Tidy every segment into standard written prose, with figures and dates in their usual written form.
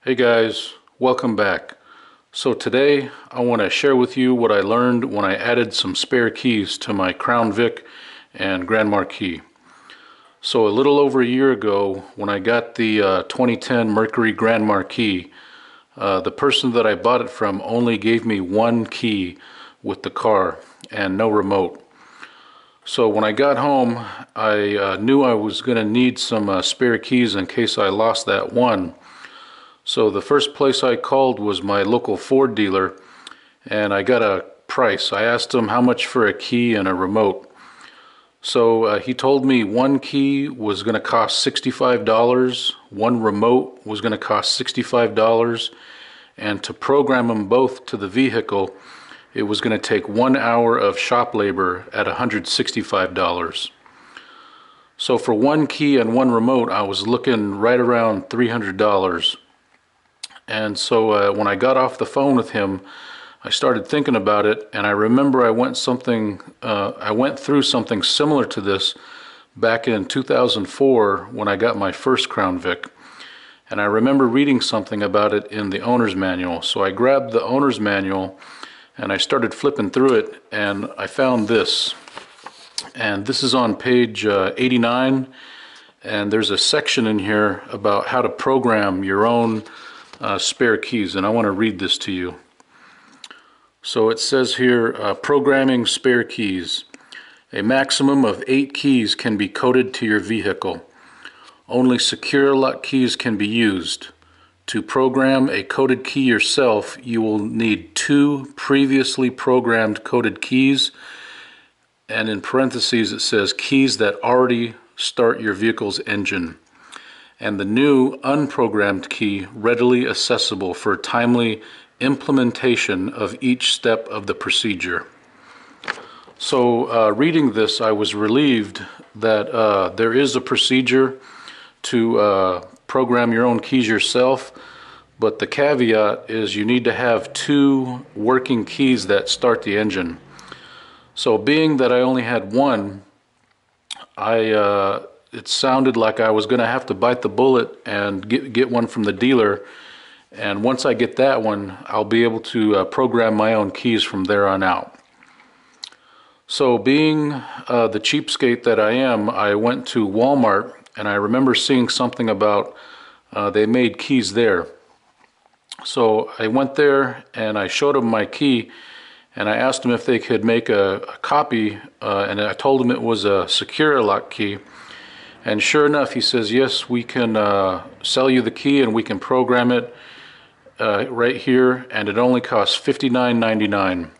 Hey guys, welcome back. So today I want to share with you what I learned when I added some spare keys to my Crown Vic and Grand Marquis. So a little over a year ago when I got the 2010 Mercury Grand Marquis, the person that I bought it from only gave me one key with the car and no remote. So when I got home I knew I was going to need some spare keys in case I lost that one. So the first place I called was my local Ford dealer, and I got a price. I asked him how much for a key and a remote. So he told me one key was going to cost $65, one remote was going to cost $65, and to program them both to the vehicle, it was going to take 1 hour of shop labor at $165. So for one key and one remote, I was looking right around $300. And so when I got off the phone with him, I started thinking about it, and I remember I went through something similar to this back in 2004 when I got my first Crown Vic. And I remember reading something about it in the owner's manual. So I grabbed the owner's manual and I started flipping through it, and I found this. And this is on page 89, and there's a section in here about how to program your own spare keys, and I want to read this to you. So it says here, programming spare keys. A maximum of 8 keys can be coded to your vehicle. Only secure lock keys can be used. To program a coded key yourself, you will need 2 previously programmed coded keys, and in parentheses it says keys that already start your vehicle's engine, and the new unprogrammed key readily accessible for timely implementation of each step of the procedure. So reading this, I was relieved that there is a procedure to program your own keys yourself, but the caveat is you need to have 2 working keys that start the engine. So being that I only had one, it sounded like I was going to have to bite the bullet and get one from the dealer, and once I get that one, I'll be able to program my own keys from there on out. So being the cheapskate that I am, I went to Walmart, and I remember seeing something about they made keys there. So I went there and I showed them my key, and I asked them if they could make a copy, and I told them it was a secure lock key. And sure enough, he says, yes, we can sell you the key and we can program it right here, and it only costs $59.99.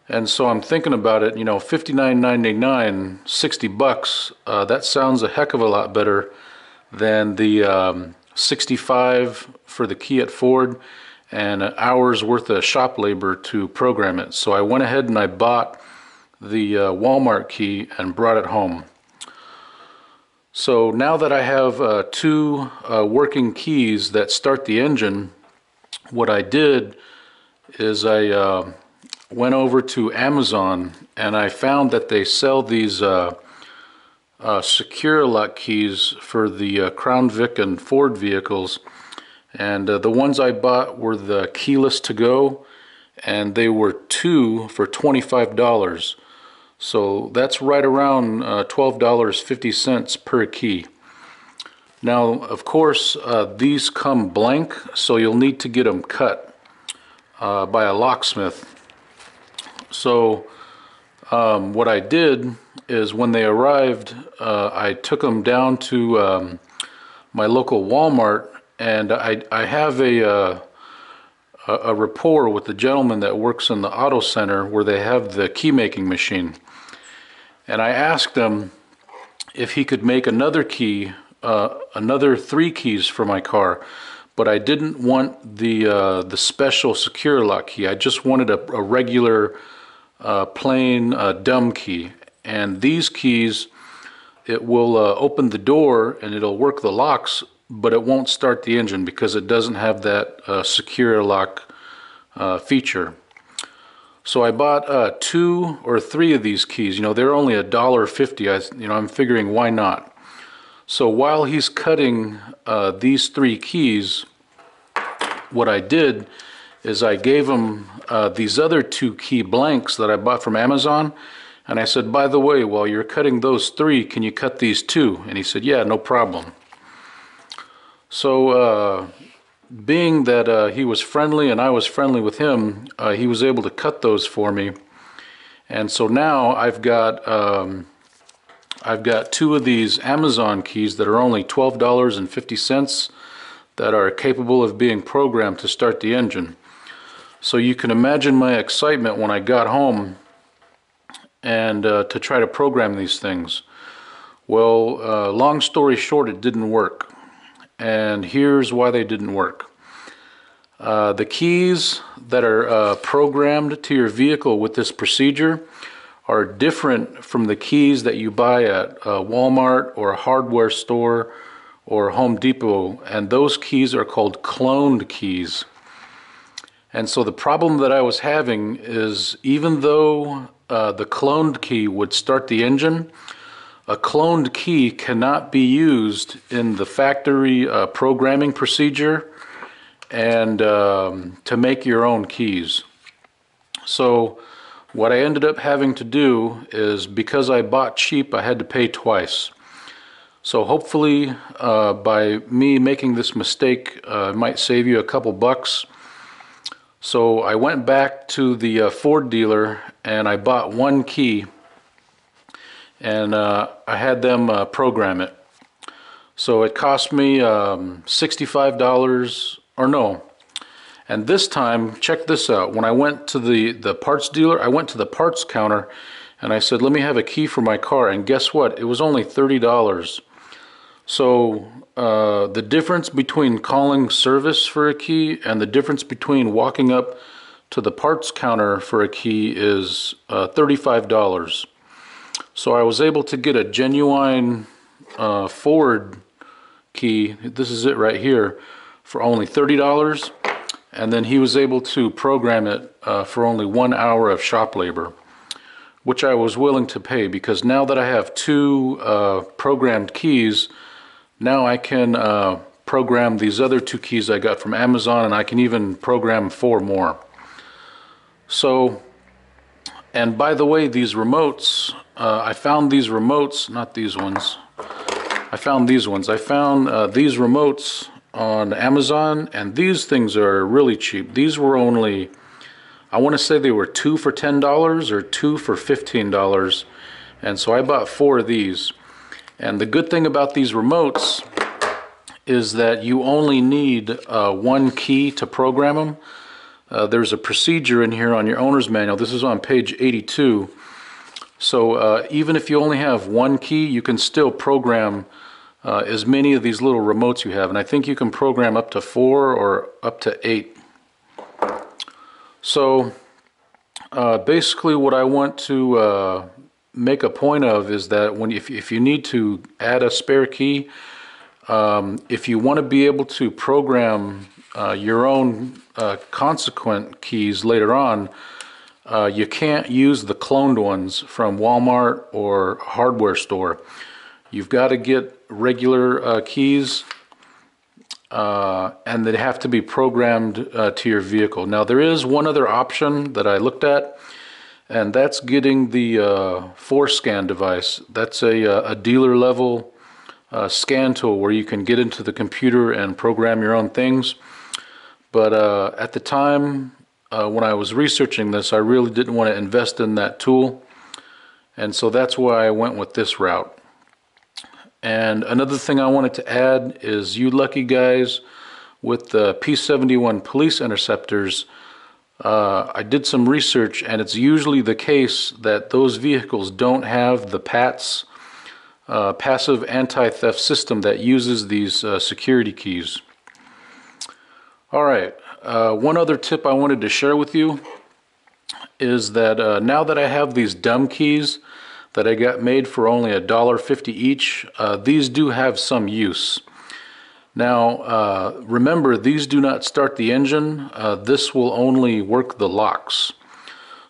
And so I'm thinking about it, you know, $59.99, 60 bucks, that sounds a heck of a lot better than the 65 for the key at Ford and an hour's worth of shop labor to program it. So I went ahead and I bought the Walmart key and brought it home. So now that I have 2 working keys that start the engine, what I did is I went over to Amazon and I found that they sell these secure lock keys for the Crown Vic and Ford vehicles, and the ones I bought were the keyless to go, and they were 2 for $25. So that's right around $12.50 per key. Now, of course, these come blank, so you'll need to get them cut by a locksmith. So what I did is when they arrived, I took them down to my local Walmart, and I have a rapport with the gentleman that works in the auto center where they have the key making machine. And I asked him if he could make another key, another 3 keys for my car, but I didn't want the special secure lock key. I just wanted a regular plain dumb key. And these keys, it will open the door and it'll work the locks, but it won't start the engine because it doesn't have that secure lock feature. So I bought 2 or 3 of these keys. You know, they're only $1.50. I'm figuring why not. So while he's cutting these 3 keys, what I did is I gave him these other 2 key blanks that I bought from Amazon, and I said, by the way, while you're cutting those 3, can you cut these 2? And he said, yeah, no problem. So being that he was friendly and I was friendly with him, he was able to cut those for me. And so now I've got 2 of these Amazon keys that are only $12.50 that are capable of being programmed to start the engine. So you can imagine my excitement when I got home and to try to program these things. Well, long story short, it didn't work. And here's why they didn't work. The keys that are programmed to your vehicle with this procedure are different from the keys that you buy at Walmart or a hardware store or Home Depot, and those keys are called cloned keys. And so the problem that I was having is, even though the cloned key would start the engine, a cloned key cannot be used in the factory programming procedure and to make your own keys. So what I ended up having to do is, because I bought cheap, I had to pay twice. So hopefully by me making this mistake, it might save you a couple bucks. So I went back to the Ford dealer and I bought 1 key, and I had them program it. So it cost me $65, or no. And this time, check this out. When I went to the parts dealer, I went to the parts counter and I said, let me have a key for my car. And guess what? It was only $30. So the difference between calling service for a key and the difference between walking up to the parts counter for a key is $35. So I was able to get a genuine Ford key, this is it right here, for only $30, and then he was able to program it for only 1 hour of shop labor, which I was willing to pay, because now that I have 2 programmed keys, now I can program these other 2 keys I got from Amazon, and I can even program 4 more. So, and by the way, these remotes, I found these remotes, not these ones, I found these ones. I found these remotes on Amazon, and these things are really cheap. These were only, I want to say they were 2 for $10 or 2 for $15, and so I bought 4 of these. And the good thing about these remotes is that you only need 1 key to program them. There's a procedure in here on your owner's manual. This is on page 82. So even if you only have 1 key, you can still program as many of these little remotes you have. And I think you can program up to 4 or up to 8. So basically what I want to make a point of is that if you need to add a spare key, if you want to be able to program your own consequent keys later on, you can't use the cloned ones from Walmart or hardware store. You've got to get regular keys, and they have to be programmed to your vehicle. Now there is one other option that I looked at, and that's getting the FORScan device. That's a dealer level scan tool where you can get into the computer and program your own things. But at the time when I was researching this, I really didn't want to invest in that tool, and so that's why I went with this route. And another thing I wanted to add is, you lucky guys with the P71 police interceptors, I did some research, and it's usually the case that those vehicles don't have the PATS, passive anti-theft system, that uses these security keys. Alright, one other tip I wanted to share with you is that now that I have these dumb keys that I got made for only $1.50 each, these do have some use. Now remember, these do not start the engine. This will only work the locks.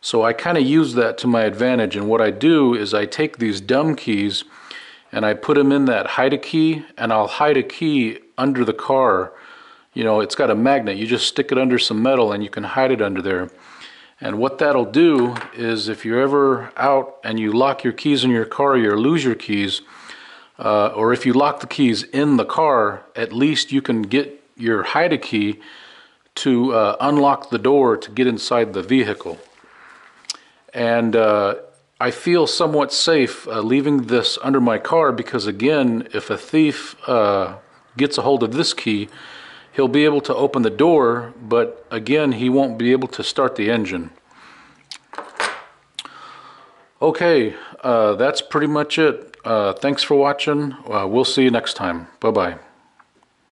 So I kind of use that to my advantage, and what I do is I take these dumb keys and I put them in that hide a key, and I'll hide a key under the car You know, it's got a magnet. You just stick it under some metal and you can hide it under there. And what that'll do is if you're ever out and you lock your keys in your car or you lose your keys, or if you lock the keys in the car, at least you can get your hide a key to unlock the door to get inside the vehicle. And I feel somewhat safe leaving this under my car because, again, if a thief gets a hold of this key, he'll be able to open the door, but again, he won't be able to start the engine. Okay, that's pretty much it. Thanks for watching. We'll see you next time. Bye-bye.